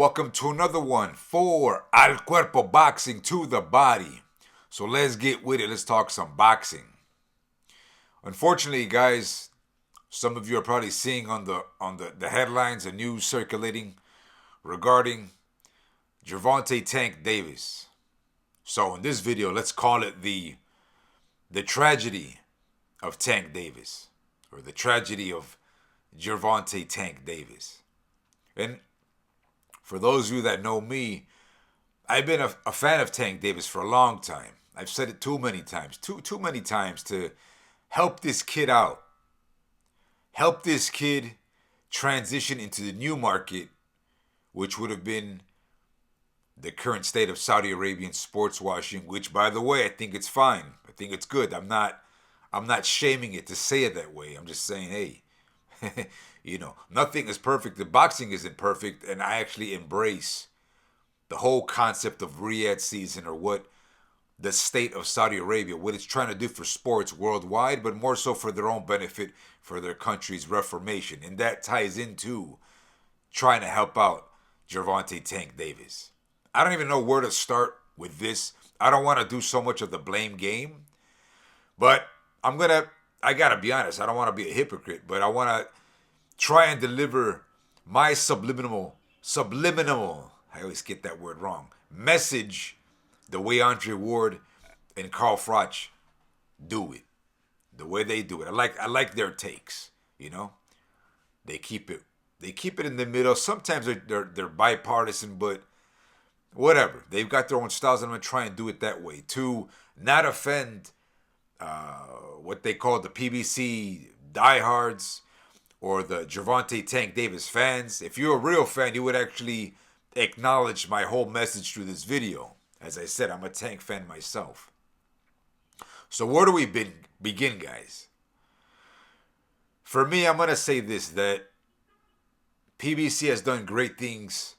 Welcome to another one for Al Cuerpo Boxing to the Body. So let's get with it. Let's talk some boxing. Unfortunately, guys, some of you are probably seeing on the headlines and news circulating regarding Gervonta Tank Davis. So in this video, let's call it the tragedy of Tank Davis, or the tragedy of Gervonta Tank Davis. And for those of you that know me, I've been a fan of Tank Davis for a long time. I've said it too many times, too many times to help this kid out. Help this kid transition into the new market, which would have been the current state of Saudi Arabian sports washing, which by the way, I think it's fine. I think it's good. I'm not shaming it to say it that way. I'm just saying, hey, nothing is perfect. The boxing isn't perfect, and I actually embrace the whole concept of Riyadh season, or what the state of Saudi Arabia, what it's trying to do for sports worldwide, but more so for their own benefit, for their country's reformation. And that ties into trying to help out Gervonta Tank Davis. I don't even know where to start with this. I don't want to do so much of the blame game, but I gotta be honest, I don't want to be a hypocrite, but I want to try and deliver my subliminal, I always get that word wrong, message the way Andre Ward and Carl Froch do it. The way they do it. I like their takes, you know? They keep it in the middle. Sometimes they're bipartisan, but whatever. They've got their own styles, and I'm going to try and do it that way to not offend what they call the PBC diehards or the Gervonta Tank Davis fans. If you're a real fan, you would actually acknowledge my whole message through this video. As I said, I'm a Tank fan myself. So where do we begin, guys? For me, I'm going to say this, that PBC has done great things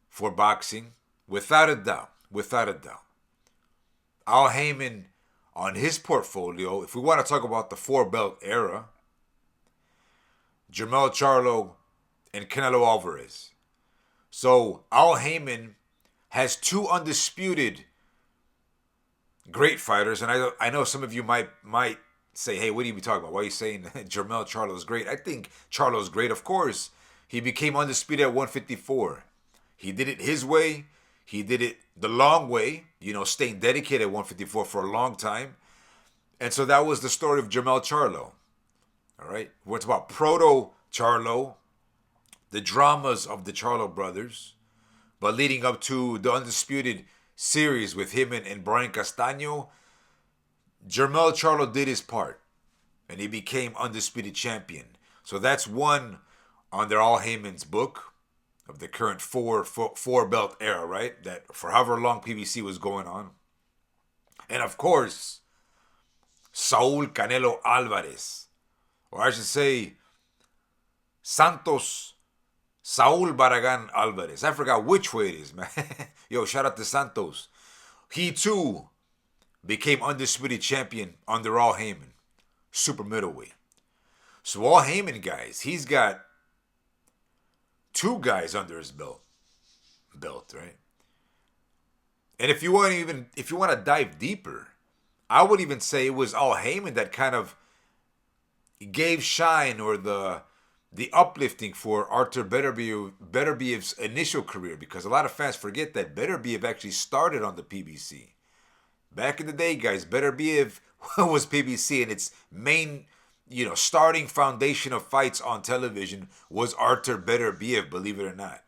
for boxing, without a doubt. Without a doubt. Al Haymon, on his portfolio, if we want to talk about the four-belt era, Jermell Charlo and Canelo Alvarez. So Al Haymon has two undisputed great fighters, and I know some of you might say, hey, what are you talking about? Why are you saying Jermell Charlo is great? I think Charlo is great, of course. He became undisputed at 154. He did it his way. He did it the long way, staying dedicated at 154 for a long time. And so that was the story of Jermell Charlo. All right? What's about Proto Charlo, the dramas of the Charlo brothers, but leading up to the undisputed series with him and Brian Castano, Jermell Charlo did his part, and he became undisputed champion. So that's one on their Al Haymon's book of the current four belt era, right? That for however long PBC was going on. And of course, Saul Canelo Alvarez, or I should say Santos Saul Barragan Alvarez. I forgot which way it is, man. Yo, shout out to Santos. He too became undisputed champion under Al Haymon, super middleweight. So Al Haymon, guys, he's got two guys under his belt, right? And if you want to dive deeper, I would even say it was Al Haymon that kind of gave shine, or the uplifting for Artur Beterbiev's initial career, because a lot of fans forget that Beterbiev actually started on the PBC. Back in the day, guys, Beterbiev was PBC, and its main, starting foundation of fights on television was Artur Beterbiev, believe it or not.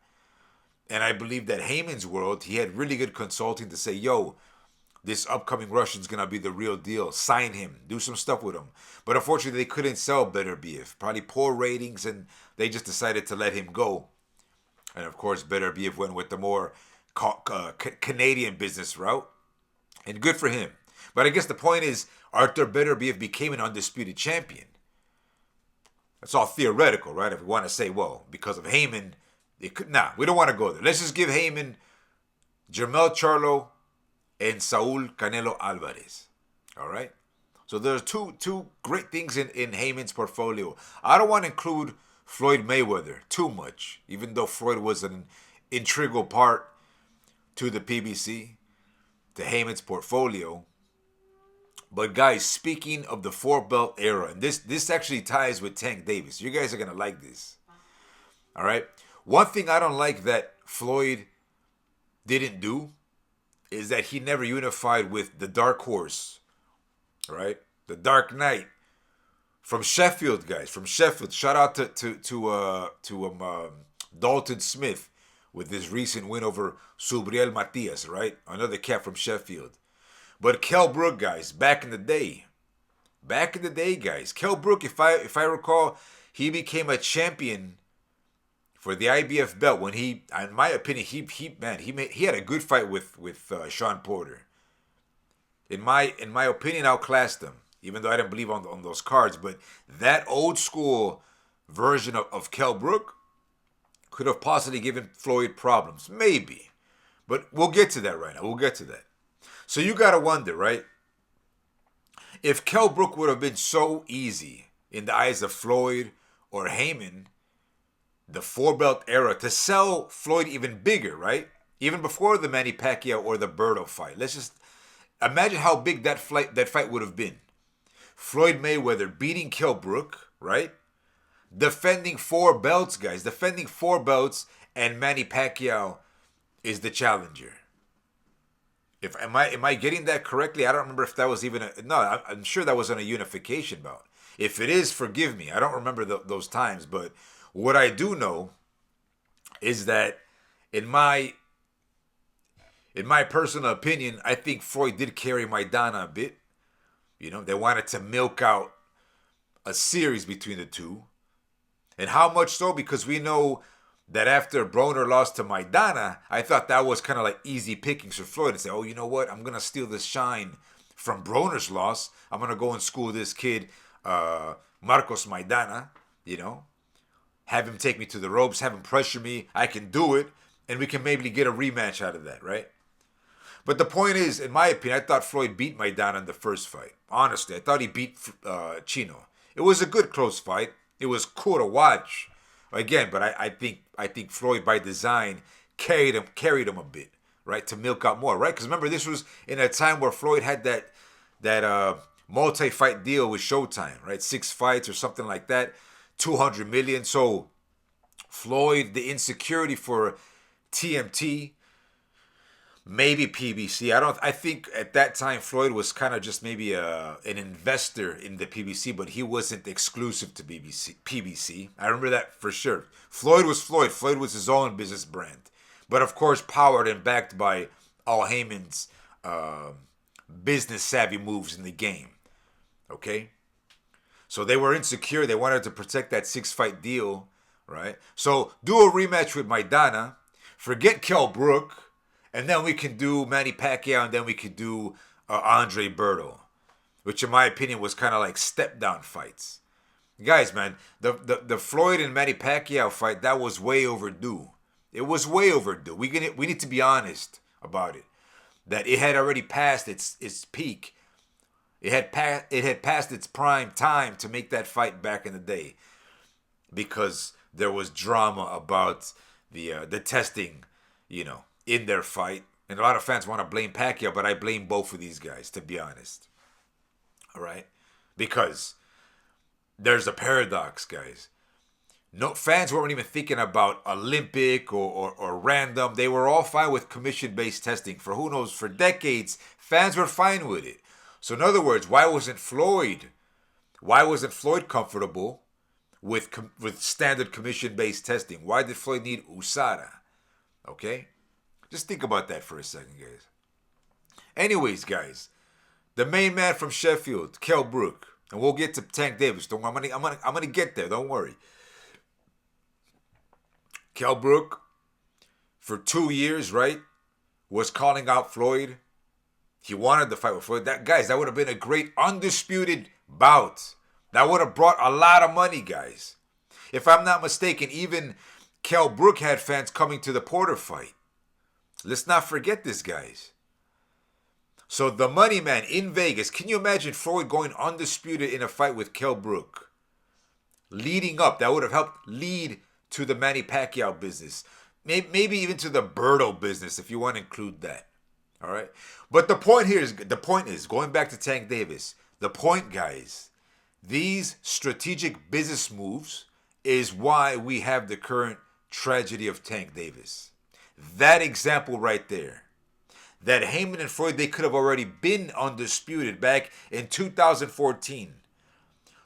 And I believe that Haymon's world, he had really good consulting to say, yo, this upcoming Russian's going to be the real deal. Sign him. Do some stuff with him. But unfortunately, they couldn't sell Beterbiev. Probably poor ratings, and they just decided to let him go. And of course, Beterbiev went with the more Canadian business route. And good for him. But I guess the point is, Artur Beterbiev became an undisputed champion. That's all theoretical, right? If we want to say, well, because of Haymon, it could. Nah, we don't want to go there. Let's just give Haymon Jermell Charlo and Saul Canelo Alvarez. All right? So there's two great things in Haymon's portfolio. I don't want to include Floyd Mayweather too much, even though Floyd was an integral part to the PBC, to Heyman's portfolio. But guys, speaking of the four belt era, and this actually ties with Tank Davis. You guys are gonna like this. All right. One thing I don't like that Floyd didn't do is that he never unified with the Dark Horse, right? The Dark Knight from Sheffield, guys. From Sheffield. Shout out to Dalton Smith with his recent win over Subriel Matias, right? Another cat from Sheffield. But Kell Brook, guys, back in the day, guys, Kell Brook, if I recall, he became a champion for the IBF belt when he, in my opinion, he had a good fight with Sean Porter. In my opinion, outclassed him, even though I didn't believe on those cards. But that old school version of Kell Brook could have possibly given Floyd problems, maybe. But we'll get to that right now. We'll get to that. So you gotta wonder, right? If Kell Brook would have been so easy in the eyes of Floyd or Heyman, the four belt era, to sell Floyd even bigger, right? Even before the Manny Pacquiao or the Berto fight. Let's just imagine how big that fight would have been. Floyd Mayweather beating Kell Brook, right? Defending four belts, guys. Defending four belts, and Manny Pacquiao is the challenger. Am I getting that correctly? I don't remember if that was even I'm sure that wasn't a unification bout. If it is, forgive me. I don't remember those times, but what I do know is that in my personal opinion, I think Floyd did carry Maidana a bit. You know, they wanted to milk out a series between the two. And how much so? Because we know that after Broner lost to Maidana, I thought that was kind of like easy pickings for Floyd to say, oh, you know what? I'm going to steal this shine from Broner's loss. I'm going to go and school this kid, Marcos Maidana, you know. Have him take me to the ropes, have him pressure me. I can do it, and we can maybe get a rematch out of that, right? But the point is, in my opinion, I thought Floyd beat Maidana in the first fight. Honestly, I thought he beat Chino. It was a good close fight. It was cool to watch. Again, but I think Floyd by design carried him a bit, right, to milk out more, right? Because remember, this was in a time where Floyd had that multi-fight deal with Showtime, right? 6 fights or something like that, $200 million. So Floyd, the insecurity for TMT, maybe PBC. I think at that time Floyd was kind of just maybe an investor in the PBC, but he wasn't exclusive to PBC. I remember that for sure. Floyd was Floyd. Floyd was his own business brand, but of course powered and backed by Al Heyman's business savvy moves in the game. Okay, so they were insecure. They wanted to protect that 6-fight deal, right? So do a rematch with Maidana. Forget Kell Brook. And then we can do Manny Pacquiao, and then we could do Andre Berto, which in my opinion was kind of like step-down fights. Guys, man, the Floyd and Manny Pacquiao fight, that was way overdue. It was way overdue. We need to be honest about it. That it had already passed its peak. It had passed its prime time to make that fight back in the day, because there was drama about the testing, you know, in their fight. And a lot of fans want to blame Pacquiao, but I blame both of these guys, to be honest. All right? Because there's a paradox, guys. No, fans weren't even thinking about Olympic or random. They were all fine with commission-based testing. For who knows, for decades, fans were fine with it. So in other words, why wasn't Floyd comfortable with standard commission-based testing? Why did Floyd need USADA? Okay? Just think about that for a second, guys. Anyways, guys, the main man from Sheffield, Kell Brook, and we'll get to Tank Davis. Don't worry, I'm gonna get there. Don't worry. Kell Brook, for 2 years, right, was calling out Floyd. He wanted the fight with Floyd. That would have been a great undisputed bout. That would have brought a lot of money, guys. If I'm not mistaken, even Kell Brook had fans coming to the Porter fight. Let's not forget this, guys. So the money man in Vegas, can you imagine Floyd going undisputed in a fight with Kell Brook? Leading up, that would have helped lead to the Manny Pacquiao business. maybe even to the Birdo business if you want to include that. All right. But the point is going back to Tank Davis. The point, guys, these strategic business moves is why we have the current tragedy of Tank Davis. That example right there. That Heyman and Floyd, they could have already been undisputed back in 2014.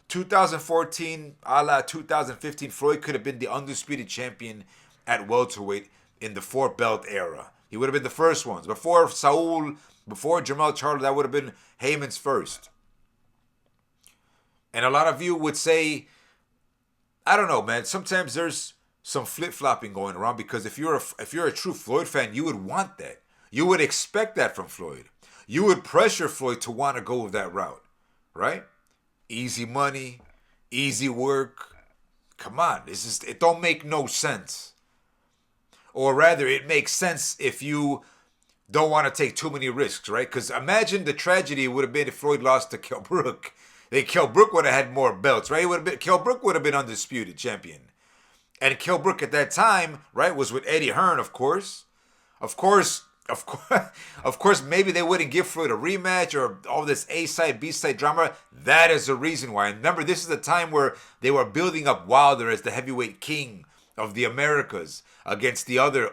2014, a la 2015, Floyd could have been the undisputed champion at welterweight in the 4 belt era. He would have been the first ones. Before Saul, before Jermell Charlo, that would have been Heyman's first. And a lot of you would say, I don't know, man. Sometimes there's some flip-flopping going around because if you're a true Floyd fan, you would want that. You would expect that from Floyd. You would pressure Floyd to want to go that route, right? Easy money, easy work. Come on, it don't make no sense. Or rather, it makes sense if you don't want to take too many risks, right? Because imagine the tragedy would have been if Floyd lost to Kell Brook. Kell Brook would have had more belts, right? Kell Brook would have been undisputed champion. And Kell Brook at that time, right, was with Eddie Hearn, of course. Of course, maybe they wouldn't give Floyd a rematch or all this A-side, B-side drama. That is the reason why. And remember, this is the time where they were building up Wilder as the heavyweight king of the Americas against the other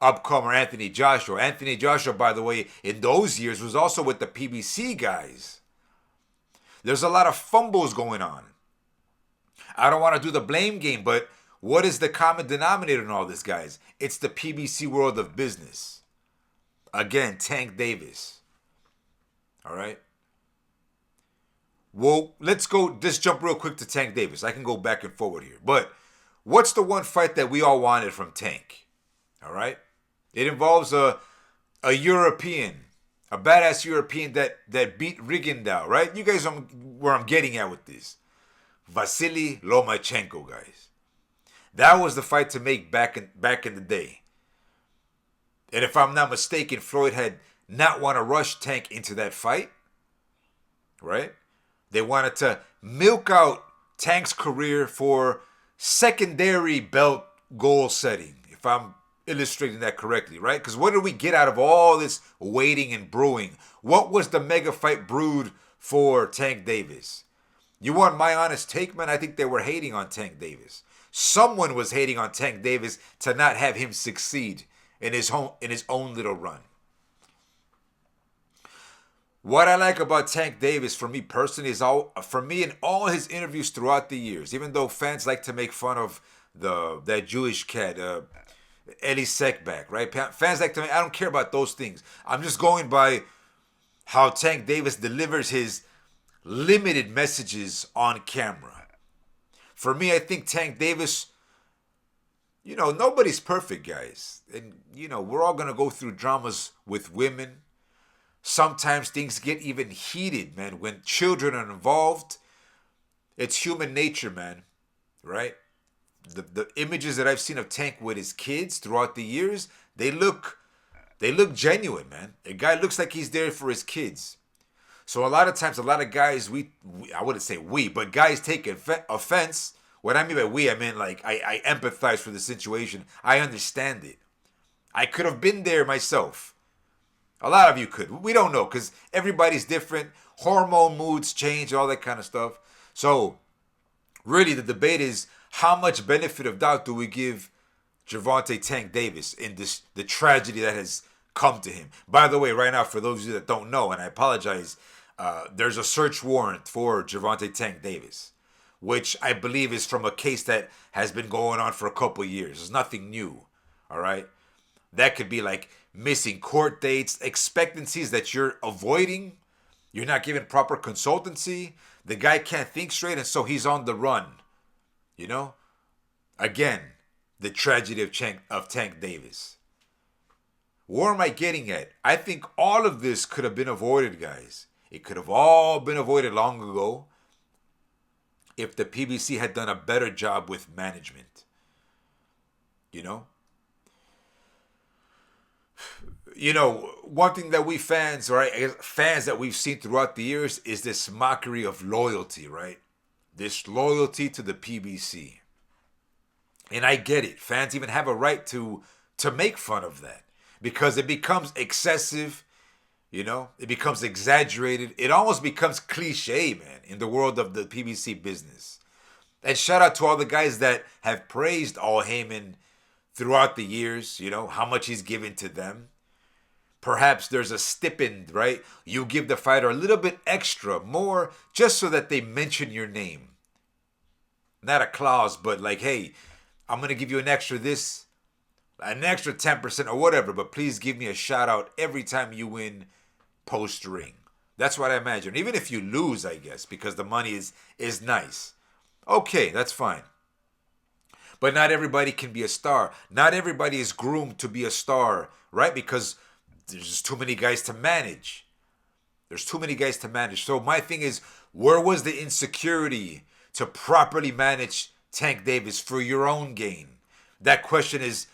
upcomer, Anthony Joshua. Anthony Joshua, by the way, in those years was also with the PBC guys. There's a lot of fumbles going on. I don't want to do the blame game, but what is the common denominator in all this, guys? It's the PBC world of business. Again, Tank Davis. All right? Well, let's jump real quick to Tank Davis. I can go back and forward here. But what's the one fight that we all wanted from Tank? All right? It involves a European, a badass European that beat Rigondeaux, right? You guys know where I'm getting at with this. Vasily Lomachenko, guys. That was the fight to make back in the day. And if I'm not mistaken, Floyd had not want to rush Tank into that fight, right? They wanted to milk out Tank's career for secondary belt goal setting, if I'm illustrating that correctly, right? Because what did we get out of all this waiting and brewing? What was the mega fight brewed for Tank Davis? You want my honest take, man? I think they were hating on Tank Davis. Someone was hating on Tank Davis to not have him succeed in his own little run. What I like about Tank Davis, for me personally, is in all his interviews throughout the years, even though fans like to make fun of that Jewish cat, Eli Sekbak, right? Fans like to I don't care about those things. I'm just going by how Tank Davis delivers his limited messages on camera. For me, I think Tank Davis, nobody's perfect, guys. And, we're all going to go through dramas with women. Sometimes things get even heated, man. When children are involved, it's human nature, man. Right? The images that I've seen of Tank with his kids throughout the years, they look genuine, man. A guy looks like he's there for his kids. So a lot of times, a lot of guys, I wouldn't say but guys take offense. What I mean by I mean like I empathize for the situation. I understand it. I could have been there myself. A lot of you could. We don't know because everybody's different. Hormone moods change, all that kind of stuff. So really the debate is how much benefit of doubt do we give Gervonta Tank Davis in the tragedy that has come to him. By the way, right now, for those of you that don't know, and I apologize, there's a search warrant for Gervonta Tank Davis, which I believe is from a case that has been going on for a couple of years. It's nothing new, all right? That could be like missing court dates, expectancies that you're avoiding. You're not giving proper consultancy. The guy can't think straight, and so he's on the run, Again, the tragedy of Tank Davis. Where am I getting at? I think all of this could have been avoided, guys. It could have all been avoided long ago if the PBC had done a better job with management. One thing that we fans, right, fans that we've seen throughout the years is this mockery of loyalty, right? This loyalty to the PBC. And I get it. Fans even have a right to to make fun of that because it becomes excessive. It becomes exaggerated. It almost becomes cliche, man, in the world of the PBC business. And shout out to all the guys that have praised Al Heyman throughout the years, how much he's given to them. Perhaps there's a stipend, right? You give the fighter a little bit extra, more, just so that they mention your name. Not a clause, but like, hey, I'm going to give you an extra 10% or whatever, but please give me a shout out every time you win post ring. That's what I imagine. Even if you lose, I guess, because the money is nice. Okay, that's fine. But not everybody can be a star. Not everybody is groomed to be a star, right? Because there's just too many guys to manage. So my thing is, where was the insecurity to properly manage Tank Davis for your own gain? That question is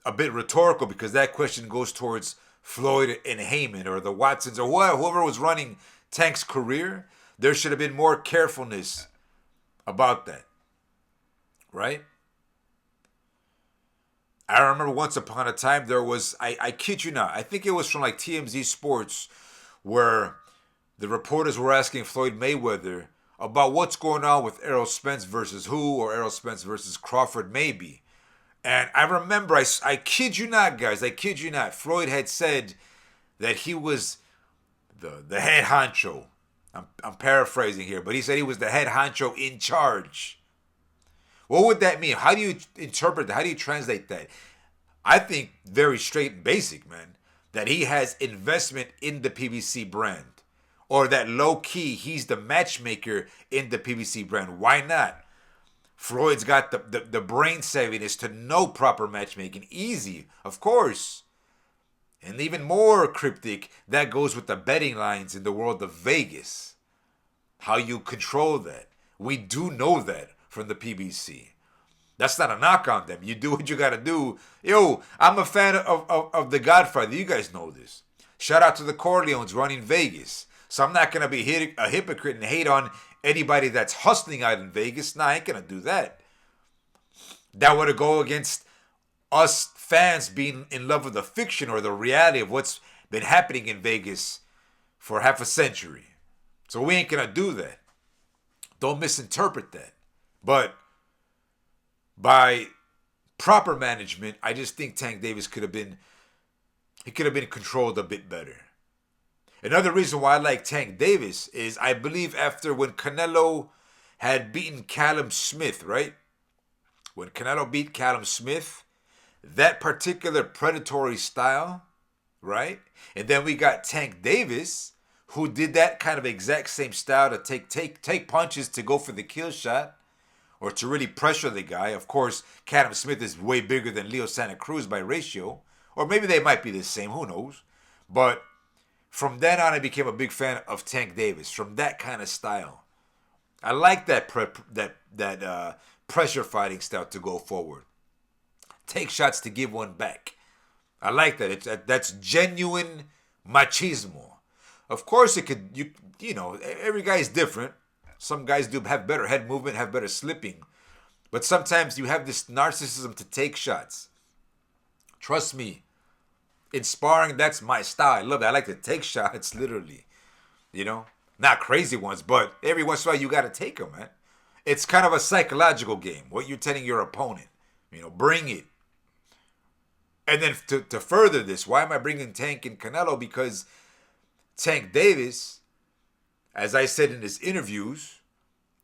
a bit rhetorical because that question goes towards Floyd and Heyman or the Watsons or whoever was running Tank's career. There should have been more carefulness about that, right? I remember once upon a time there was, I kid you not, I think it was from like TMZ Sports where the reporters were asking Floyd Mayweather about what's going on with Errol Spence versus who, or Errol Spence versus Crawford maybe. And I remember, I kid you not, guys, Floyd had said that he was the head honcho. I'm paraphrasing here, but he said he was the head honcho in charge. What would that mean? How do you interpret that? How do you translate that? I think very straight and basic, man, that he has investment in the PBC brand. Or that low-key, he's the matchmaker in the PBC brand. Why not? Floyd's got the brain savviness to know proper matchmaking. Easy, of course. And even more cryptic, that goes with the betting lines in the world of Vegas. How you control that. We do know that from the PBC. That's not a knock on them. You do what you got to do. Yo, I'm a fan of The Godfather. You guys know this. Shout out to the Corleones running Vegas. So I'm not going to be a hypocrite and hate on anybody that's hustling out in Vegas. Nah, I ain't going to do that. That would go against us fans being in love with the fiction or the reality of what's been happening in Vegas for half a century. So we ain't going to do that. Don't misinterpret that. But by proper management, I just think Tank Davis could have been controlled a bit better. Another reason why I like Tank Davis is I believe after when Canelo had beaten Callum Smith, right? When Canelo beat Callum Smith, that particular predatory style, right? And then we got Tank Davis, who did that kind of exact same style to take punches to go for the kill shot or to really pressure the guy. Of course, Callum Smith is way bigger than Leo Santa Cruz by ratio. Or maybe they might be the same, who knows? But from then on, I became a big fan of Tank Davis, from that kind of style. I like that pressure fighting style to go forward. Take shots to give one back. I like that. That's genuine machismo. Of course, it could, every guy is different. Some guys do have better head movement, have better slipping. But sometimes you have this narcissism to take shots. Trust me. In sparring, that's my style. I love that. I like to take shots, literally. Not crazy ones, but every once in a while you got to take them, man. It's kind of a psychological game. What you're telling your opponent. Bring it. And then to further this, why am I bringing Tank and Canelo? Because Tank Davis, as I said in his interviews,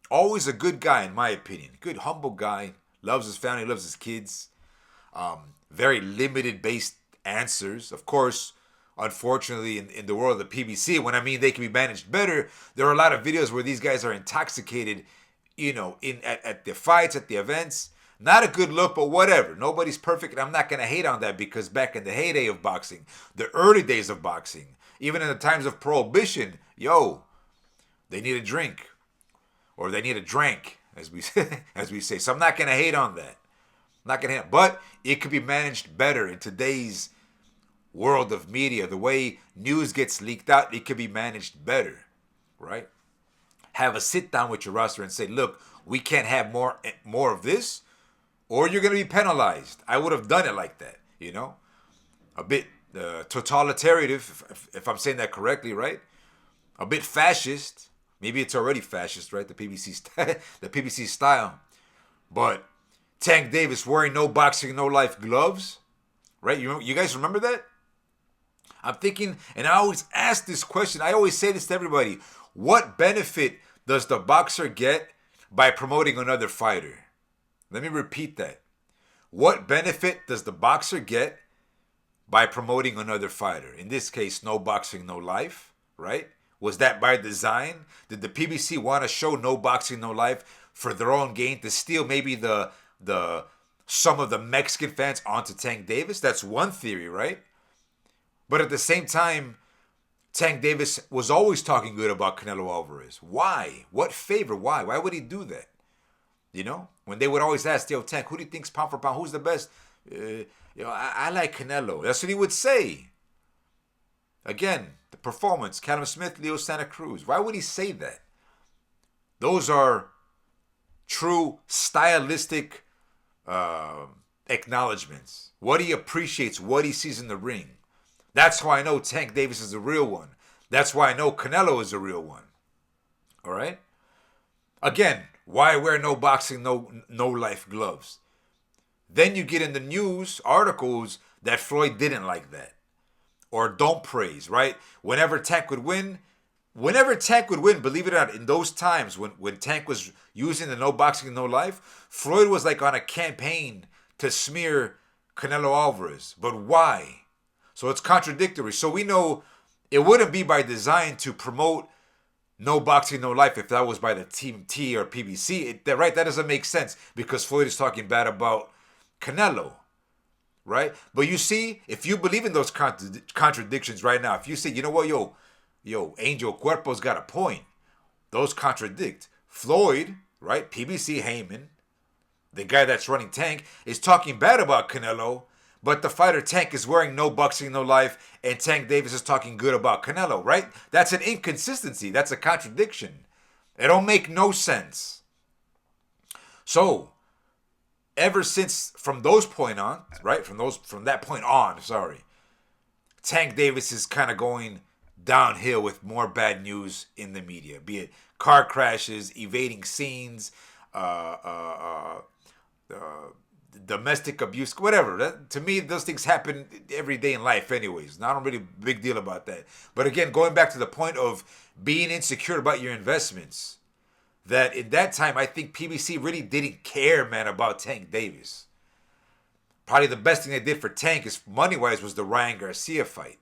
always a good guy in my opinion. Good, humble guy. Loves his family, loves his kids. Very limited based answers. Of course, unfortunately, in the world of the PBC, when I mean they can be managed better, there are a lot of videos where these guys are intoxicated, at the fights, at the events. Not a good look, but whatever. Nobody's perfect, and I'm not going to hate on that because back in the heyday of boxing, the early days of boxing, even in the times of prohibition, they need a drink. Or they need a drink, as we say. So I'm not going to hate on that. But it could be managed better in today's world of media. The way news gets leaked out, it could be managed better, right? Have a sit down with your roster and say, look, we can't have more of this, or you're going to be penalized. I would have done it like that. you know, a bit totalitarian, if I'm saying that correctly, right? A bit fascist. Maybe it's already fascist, right? The PBC style. But Tank Davis wearing no boxing, no life gloves, right? You guys remember that? I'm thinking, and I always ask this question. I always say this to everybody. What benefit does the boxer get by promoting another fighter? Let me repeat that. What benefit does the boxer get by promoting another fighter? In this case, no boxing, no life, right? Was that by design? Did the PBC want to show no boxing, no life for their own gain to steal maybe the some of the Mexican fans onto Tank Davis? That's one theory, right? But at the same time, Tank Davis was always talking good about Canelo Alvarez. Why? What favor? Why? Why would he do that? You know, when they would always ask, yo, Tank, who do you think's pound for pound? Who's the best? I like Canelo. That's what he would say. Again, the performance, Callum Smith, Leo Santa Cruz. Why would he say that? Those are true stylistic acknowledgments. What he appreciates, what he sees in the ring. That's why I know Tank Davis is a real one. That's why I know Canelo is a real one. All right? Again, why wear no boxing, no life gloves? Then you get in the news articles that Floyd didn't like that. Or don't praise, right? Whenever Tank would win, believe it or not, in those times when Tank was using the no boxing, no life, Floyd was like on a campaign to smear Canelo Alvarez. But why? So it's contradictory. So we know it wouldn't be by design to promote no boxing, no life if that was by the Team T or PBC. That doesn't make sense because Floyd is talking bad about Canelo, right? But you see, if you believe in those contradictions right now, if you say, you know what, yo, Angel Cuerpo's got a point. Those contradict. Floyd, right, PBC Heyman, the guy that's running Tank, is talking bad about Canelo, but the fighter Tank is wearing no boxing, no life, and Tank Davis is talking good about Canelo, right? That's an inconsistency. That's a contradiction. It don't make no sense. So, ever since from those point on, right? From that point on, Tank Davis is kind of going downhill with more bad news in the media, be it car crashes, evading scenes, domestic abuse, whatever. To me, those things happen every day in life anyways. Not a really big deal about that. But again, going back to the point of being insecure about your investments, that in that time, I think PBC really didn't care, man, about Tank Davis. Probably the best thing they did for Tank is money-wise was the Ryan Garcia fight.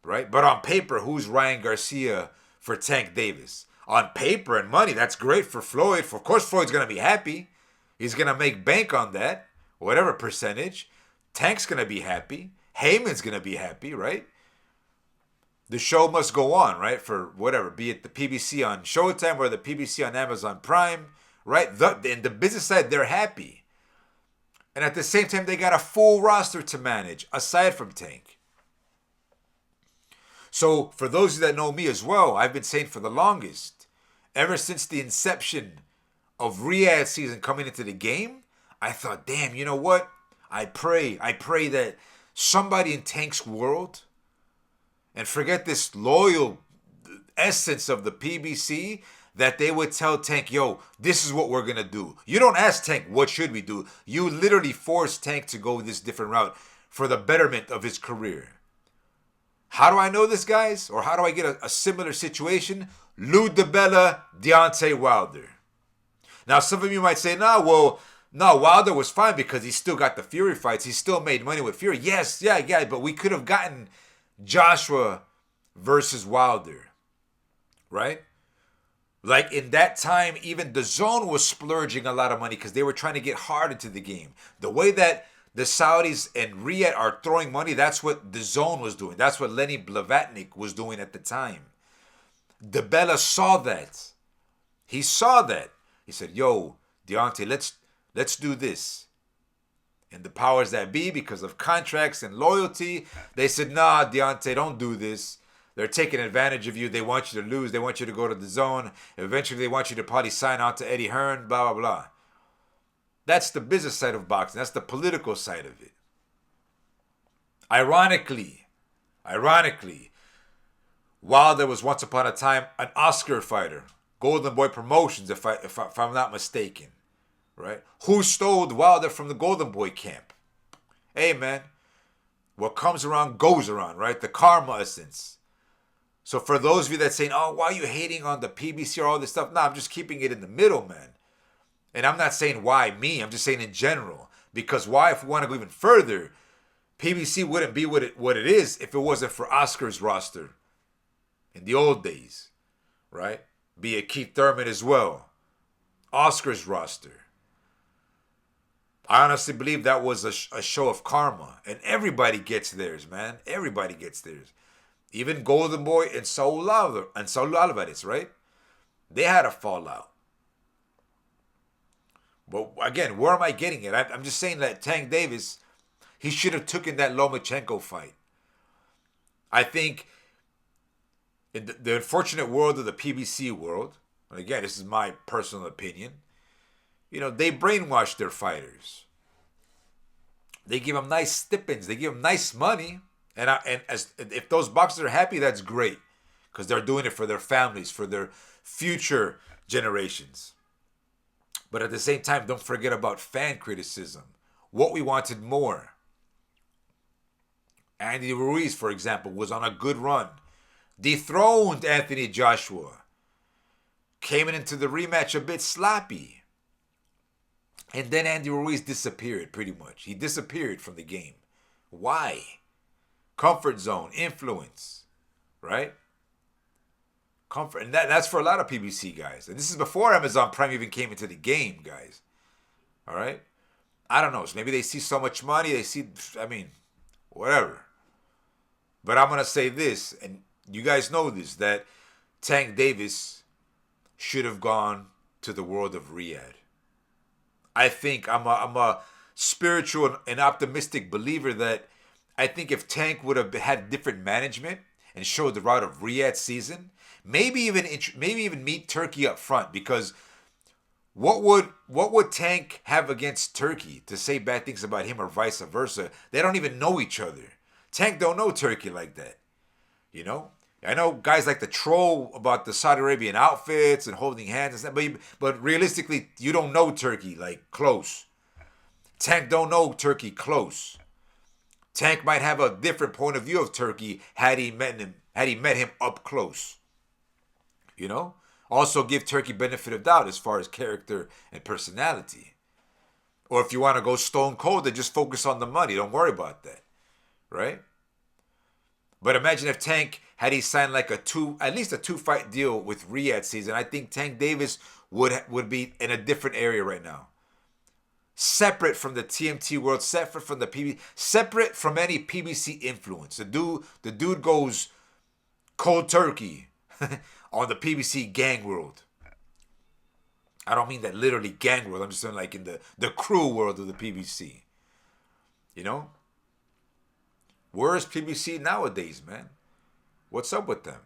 Right? But on paper, who's Ryan Garcia for Tank Davis? On paper and money, that's great for Floyd. Of course, Floyd's going to be happy. He's going to make bank on that, whatever percentage. Tank's going to be happy. Heyman's going to be happy, right? The show must go on, right? For whatever, be it the PBC on Showtime or the PBC on Amazon Prime, right? In the business side, they're happy. And at the same time, they got a full roster to manage, aside from Tank. So for those of you that know me as well, I've been saying for the longest, ever since the inception of Riyadh season coming into the game, I thought, damn, you know what? I pray that somebody in Tank's world, and forget this loyal essence of the PBC, that they would tell Tank, yo, this is what we're going to do. You don't ask Tank, what should we do? You literally force Tank to go this different route for the betterment of his career. How do I know this, guys? Or how do I get a similar situation? Lou DiBella, Deontay Wilder. Now, some of you might say, no, Wilder was fine because he still got the Fury fights. He still made money with Fury. Yes, yeah, but we could have gotten Joshua versus Wilder, right? Like in that time, even DAZN was splurging a lot of money because they were trying to get hard into the game. The way that the Saudis and Riyadh are throwing money, that's what DAZN was doing. That's what Lenny Blavatnik was doing at the time. DiBella saw that. He saw that. He said, yo, Deontay, let's do this. And the powers that be, because of contracts and loyalty, they said, nah, Deontay, don't do this. They're taking advantage of you. They want you to lose. They want you to go to DAZN. Eventually, they want you to probably sign on to Eddie Hearn, blah, blah, blah. That's the business side of boxing. That's the political side of it. Ironically, Wilder was once upon a time an Oscar fighter, Golden Boy Promotions, if I'm not mistaken, right? Who stole Wilder from the Golden Boy camp? Hey, man, what comes around goes around, right? The karma essence. So for those of you that saying, "Oh, why are you hating on the PBC or all this stuff?" No, I'm just keeping it in the middle, man. And I'm not saying why me. I'm just saying in general. Because why, if we want to go even further, PBC wouldn't be what it is if it wasn't for Oscar's roster in the old days, right? Be it Keith Thurman as well. Oscar's roster. I honestly believe that was a show of karma. And everybody gets theirs, man. Everybody gets theirs. Even Golden Boy and Saul Alvarez, right? They had a fallout. But again, where am I getting it? I'm just saying that Tank Davis, he should have taken that Lomachenko fight. I think in the unfortunate world of the PBC world, and again, this is my personal opinion, they brainwash their fighters. They give them nice stipends. They give them nice money. And if those boxers are happy, that's great. Because they're doing it for their families, for their future generations. But at the same time, don't forget about fan criticism. What we wanted more. Andy Ruiz, for example, was on a good run. Dethroned Anthony Joshua. Came into the rematch a bit sloppy. And then Andy Ruiz disappeared, pretty much. He disappeared from the game. Why? Comfort zone, influence, right? Comfort, and that's for a lot of PBC guys. And this is before Amazon Prime even came into the game, guys. All right? I don't know. So maybe they see so much money, whatever. But I'm going to say this, and you guys know this, that Tank Davis should have gone to the world of Riyadh. I think I'm a spiritual and optimistic believer that I think if Tank would have had different management and showed the route of Riyadh season, maybe even meet Turkey up front, because what would Tank have against Turkey to say bad things about him or vice versa? They don't even know each other. Tank don't know Turkey like that. I know guys like to troll about the Saudi Arabian outfits and holding hands and stuff, but realistically, you don't know Turkey like close. Tank don't know Turkey close. Tank might have a different point of view of Turkey had he met him up close. Also give Turkey benefit of doubt as far as character and personality. Or if you want to go stone cold, then just focus on the money. Don't worry about that, right? But imagine if Tank had he signed like at least a 2-fight deal with Riyadh season. I think Tank Davis would be in a different area right now. Separate from the TMT world, separate from the PBC, separate from any PBC influence. The dude goes cold turkey on the PBC gang world. I don't mean that literally gang world. I'm just saying like in the crew world of the PBC. Where's PBC nowadays, man? What's up with them?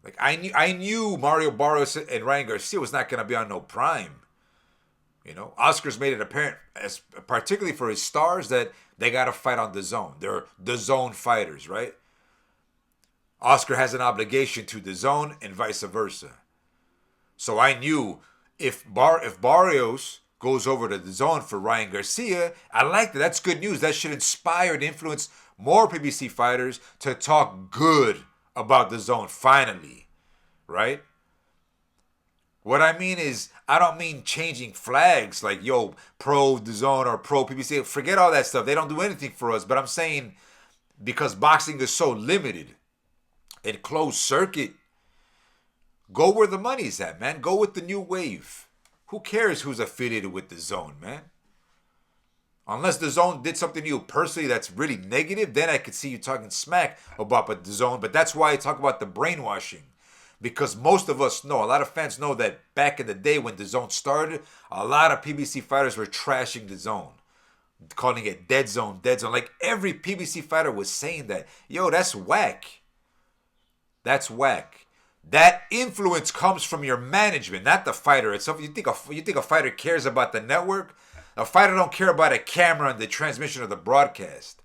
Like I knew Mario Barrios and Ryan Garcia was not gonna be on no Prime. Oscar's made it apparent, particularly for his stars, that they got to fight on DAZN. They're DAZN fighters, right? Oscar has an obligation to DAZN and vice versa. So I knew if Barrios goes over to DAZN for Ryan Garcia, I like that. That's good news. That should inspire and influence more PBC fighters to talk good about DAZN finally, right? What I mean is, I don't mean changing flags like, pro DAZN or pro PBC. Forget all that stuff. They don't do anything for us. But I'm saying because boxing is so limited and closed circuit, go where the money's at, man. Go with the new wave. Who cares who's affiliated with DAZN, man? Unless DAZN did something to you personally that's really negative, then I could see you talking smack about DAZN. But that's why I talk about the brainwashing. Because most of us know, a lot of fans know that back in the day when DAZN started, a lot of PBC fighters were trashing DAZN, calling it dead zone. Like every PBC fighter was saying that. That's whack. That's whack. That influence comes from your management, not the fighter itself. You think a fighter cares about the network? A fighter don't care about a camera and the transmission of the broadcast.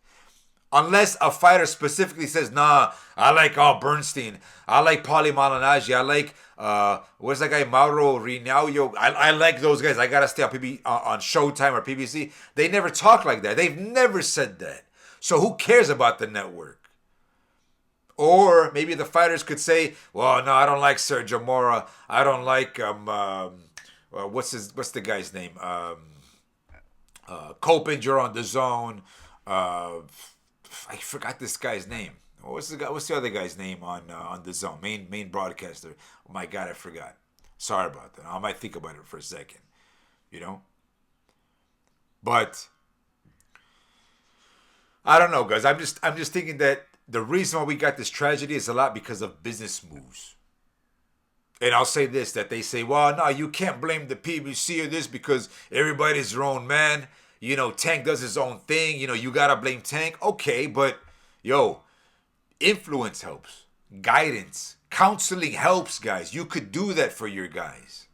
Unless a fighter specifically says, nah, I like Bernstein. I like Paulie Malignaggi. I like, what's that guy, Mauro Rinaldo. I like those guys. I got to stay on, on Showtime or PBC. They never talk like that. They've never said that. So who cares about the network? Or maybe the fighters could say, well, no, I don't like Sergio Mora. I don't like, what's the guy's name? Copinger on the Zone. I forgot this guy's name. What's the other guy's name on the Zone? Main broadcaster. Oh my God, I forgot. Sorry about that. I might think about it for a second. You know? But I don't know, guys. I'm just thinking that the reason why we got this tragedy is a lot because of business moves. And I'll say this, that they say, well, no, you can't blame the PBC or this because everybody's their own man. You know, Tank does his own thing. You know, you got to blame Tank. Okay, but, yo, influence helps. Guidance. Counseling helps, guys. You could do that for your guys.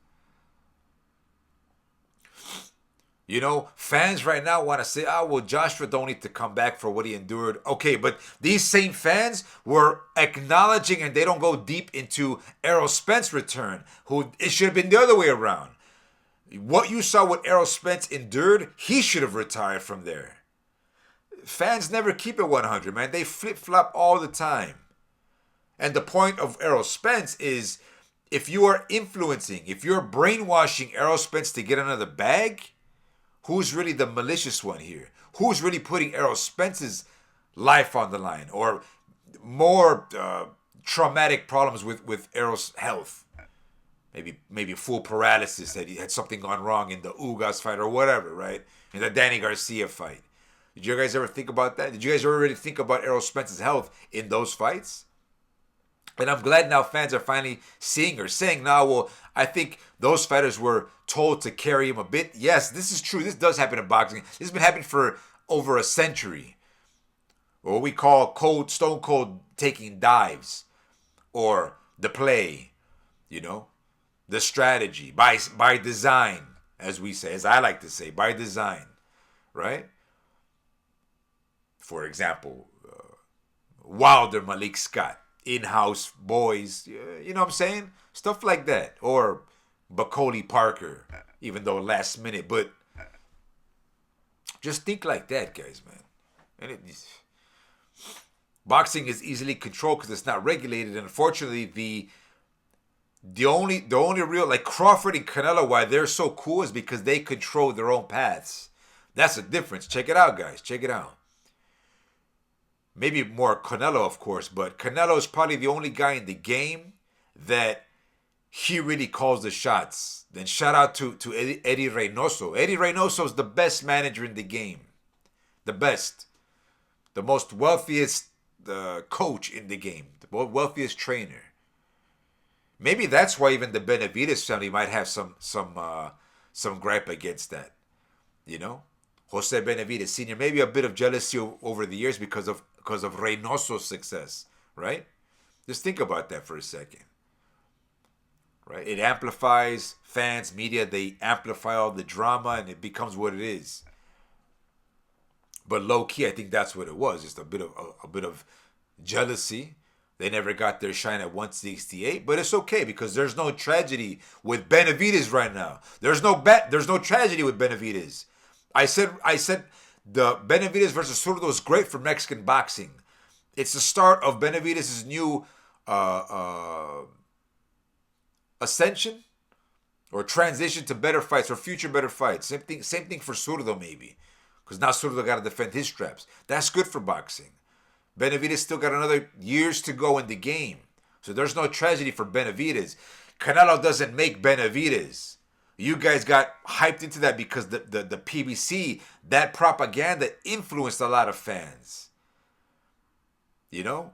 You know, fans right now want to say, well, Joshua don't need to come back for what he endured. Okay, but these same fans were acknowledging, and they don't go deep into Errol Spence's return, who it should have been the other way around. What you saw what Errol Spence endured, he should have retired from there. Fans never keep it 100, man. They flip-flop all the time. And the point of Errol Spence is, if you are influencing, if you're brainwashing Errol Spence to get another bag, who's really the malicious one here? Who's really putting Errol Spence's life on the line? Or more traumatic problems with Errol's health? Maybe full paralysis, that he had something gone wrong in the Ugas fight or whatever, right? In the Danny Garcia fight. Did you guys ever think about that? Did you guys ever really think about Errol Spence's health in those fights? And I'm glad now fans are finally seeing or saying, now, well, I think those fighters were told to carry him a bit. Yes, this is true. This does happen in boxing. This has been happening for over a century. What we call Stone Cold taking dives. Or the play, you know. The strategy. By design, as we say. As I like to say. By design. Right? For example, Wilder, Malik Scott. In-house boys, you know what I'm saying? Stuff like that. Or Bakoli Parker, even though last minute. But just think like that, guys, man. And boxing is easily controlled because it's not regulated. And unfortunately, the only real, like Crawford and Canelo, why they're so cool is because they control their own paths. That's the difference. Check it out, guys. Check it out. Maybe more Canelo, of course, but Canelo is probably the only guy in the game that he really calls the shots. Then shout out to Eddie Reynoso. Eddie Reynoso is the best manager in the game. The best. The most wealthiest coach in the game. The wealthiest trainer. Maybe that's why even the Benavidez family might have some gripe against that. You know? Jose Benavidez Sr., maybe a bit of jealousy over the years because of Reynoso's success, right? Just think about that for a second, right? It amplifies fans, media, they amplify all the drama and it becomes what it is. But low-key, I think that's what it was, just a bit of jealousy. They never got their shine at 168, but it's okay because there's no tragedy with Benavidez right now. There's no tragedy with Benavidez. I said the Benavidez versus Zurdo is great for Mexican boxing. It's the start of Benavidez' new ascension or transition to better fights or future better fights. Same thing for Zurdo maybe, because now Zurdo got to defend his straps. That's good for boxing. Benavidez still got another years to go in the game, so there's no tragedy for Benavidez. Canelo doesn't make Benavidez. You guys got hyped into that because the PBC, that propaganda influenced a lot of fans. You know?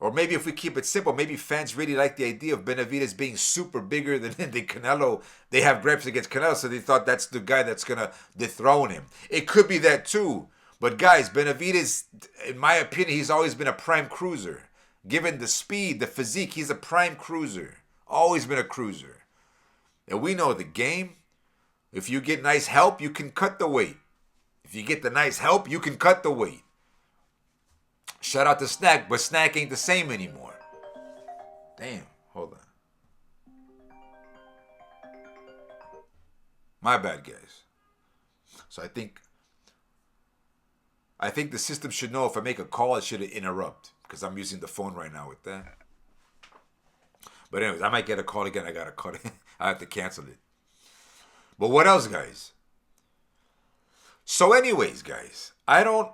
Or maybe if we keep it simple, maybe fans really like the idea of Benavidez being super bigger than Canelo. They have gripes against Canelo, so they thought that's the guy that's going to dethrone him. It could be that too. But guys, Benavidez, in my opinion, he's always been a prime cruiser. Given the speed, the physique, he's a prime cruiser. Always been a cruiser. And we know the game. If you get nice help, you can cut the weight. If you get the nice help, you can cut the weight. Shout out to Snack, but Snack ain't the same anymore. Damn, hold on. My bad, guys. So I think the system should know if I make a call, it should interrupt because I'm using the phone right now with that. But anyways, I might get a call again. I gotta cut it. I have to cancel it. But what else, guys? So, anyways, guys, I don't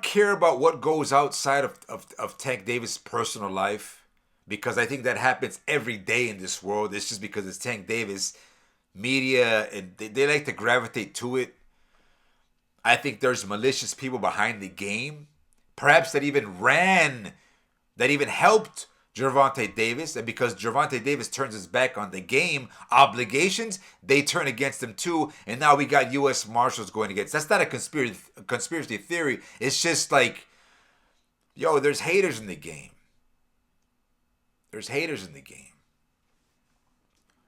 care about what goes outside of Tank Davis' personal life because I think that happens every day in this world. It's just because it's Tank Davis, media, and they like to gravitate to it. I think there's malicious people behind the game, perhaps that even helped Gervonta Davis, and because Gervonta Davis turns his back on the game obligations, they turn against him too, and now we got U.S. Marshals going against. That's not a conspiracy theory. It's just like, yo, there's haters in the game. There's haters in the game.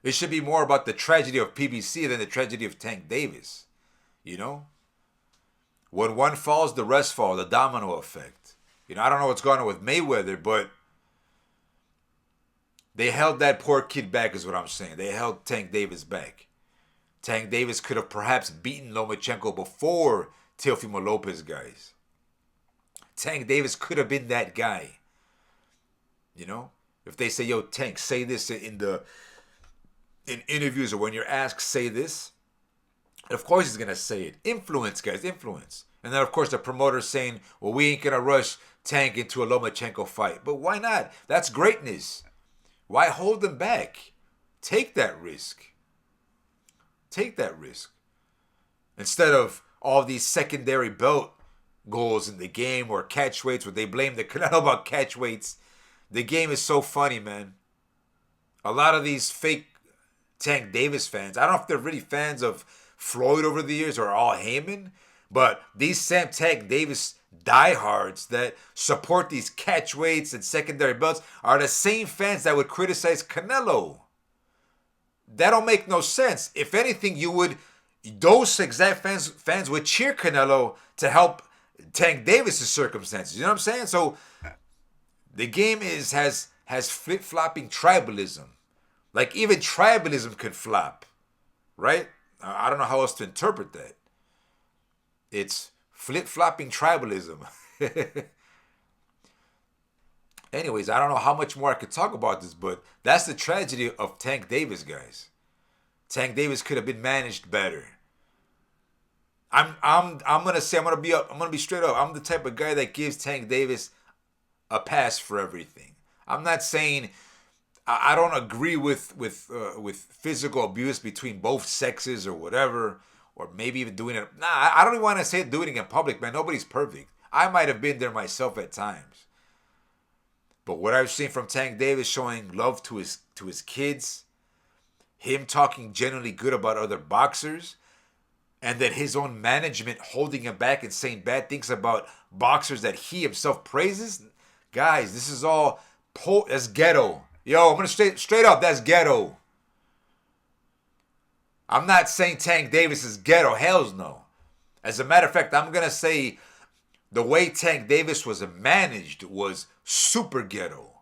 It should be more about the tragedy of PBC than the tragedy of Tank Davis, you know? When one falls, the rest fall, the domino effect. I don't know what's going on with Mayweather, but they held that poor kid back is what I'm saying. They held Tank Davis back. Tank Davis could have perhaps beaten Lomachenko before Teofimo Lopez, guys. Tank Davis could have been that guy. If they say, yo, Tank, say this in interviews or when you're asked, say this. Of course he's going to say it. Influence, guys, influence. And then, of course, the promoter's saying, well, we ain't going to rush Tank into a Lomachenko fight. But why not? That's greatness. Why hold them back? Take that risk. Take that risk. Instead of all these secondary belt goals in the game or catch weights where they blame the Canelo about catch weights. The game is so funny, man. A lot of these fake Tank Davis fans, I don't know if they're really fans of Floyd over the years or all Heyman, but these Sam Tank Davis diehards that support these catch weights and secondary belts are the same fans that would criticize Canelo. That don't make no sense. If anything, those exact fans would cheer Canelo to help Tank Davis' circumstances. You know what I'm saying? So the game has flip-flopping tribalism. Like even tribalism could flop, right? I don't know how else to interpret that. It's flip-flopping tribalism. Anyways, I don't know how much more I could talk about this, but that's the tragedy of Tank Davis, guys. Tank Davis could have been managed better. I'm gonna be straight up. I'm the type of guy that gives Tank Davis a pass for everything. I'm not saying I don't agree with physical abuse between both sexes or whatever, or maybe even doing it. Nah, I don't even want to say doing it in public, man. Nobody's perfect. I might have been there myself at times. But what I've seen from Tank Davis showing love to his kids, him talking genuinely good about other boxers, and that his own management holding him back and saying bad things about boxers that he himself praises, guys, this is all that's ghetto. Yo, I'm gonna straight up, that's ghetto. I'm not saying Tank Davis is ghetto. Hells no. As a matter of fact, I'm gonna say the way Tank Davis was managed was super ghetto.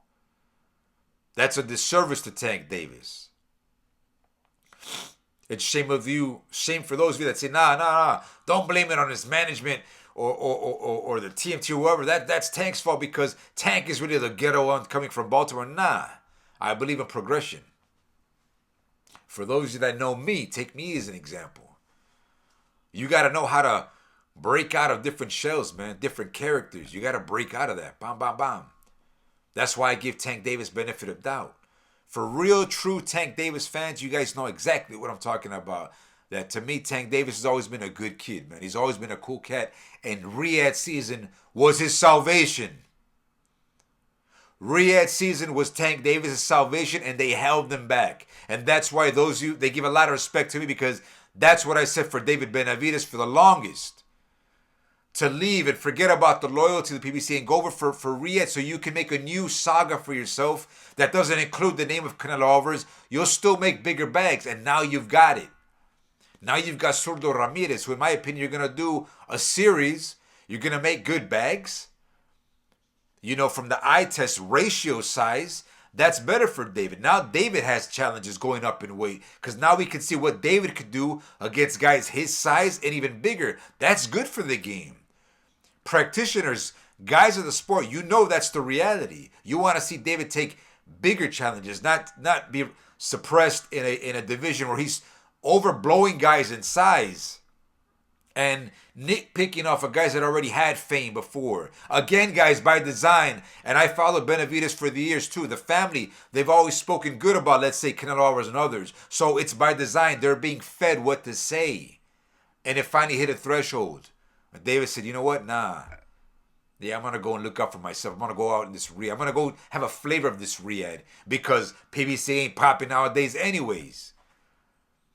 That's a disservice to Tank Davis. It's shame for those of you that say, nah, don't blame it on his management or the TMT or whoever. That's Tank's fault because Tank is really the ghetto one coming from Baltimore. Nah, I believe in progression. For those of you that know me, take me as an example. You got to know how to break out of different shells, man, different characters. You got to break out of that. Bam, bam, bam. That's why I give Tank Davis benefit of doubt. For real, true Tank Davis fans, you guys know exactly what I'm talking about. That to me, Tank Davis has always been a good kid, man. He's always been a cool cat. And Riyadh season was his salvation. Riyadh season was Tank Davis' salvation, and they held him back. And that's why they give a lot of respect to me, because that's what I said for David Benavidez for the longest. To leave and forget about the loyalty to the PBC and go over for Riyadh so you can make a new saga for yourself that doesn't include the name of Canelo Alvarez. You'll still make bigger bags, and now you've got it. Now you've got Zurdo Ramirez, who in my opinion, you're going to do a series. You're going to make good bags. From the eye test ratio size, that's better for David. Now David has challenges going up in weight because now we can see what David could do against guys his size and even bigger. That's good for the game. Practitioners, guys of the sport, that's the reality. You want to see David take bigger challenges, not be suppressed in a division where he's overblowing guys in size and nitpicking off of guys that already had fame before. Again, guys, by design, and I followed Benavidez for the years too. The family, they've always spoken good about, let's say, Canelo Alvarez and others. So it's by design. They're being fed what to say. And it finally hit a threshold. And David said, you know what? Nah. Yeah, I'm going to go and look up for myself. I'm going to go out in this Riyadh. I'm going to go have a flavor of this Riyadh because PBC ain't popping nowadays anyways.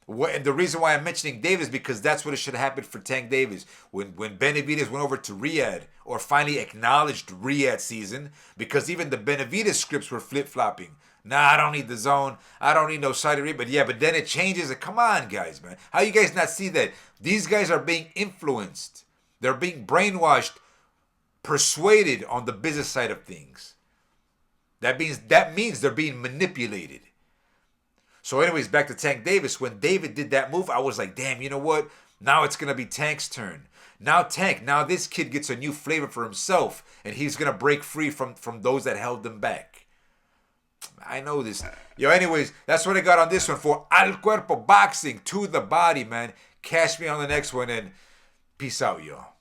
And the reason why I'm mentioning Davis is because that's what it should have happened for Tank Davis. When Benavidez went over to Riyadh, or finally acknowledged Riyadh season, because even the Benavidez scripts were flip-flopping. Nah, I don't need the zone. I don't need no Saudi Arabia. But then it changes. And come on, guys, man. How you guys not see that? These guys are being influenced. They're being brainwashed, persuaded on the business side of things. That means they're being manipulated. So anyways, back to Tank Davis. When David did that move, I was like, damn, you know what? Now it's going to be Tank's turn. Now this kid gets a new flavor for himself, and he's going to break free from those that held him back. I know this. Anyways, that's what I got on this one for Al Cuerpo Boxing, to the body, man. Catch me on the next one, and peace out, y'all.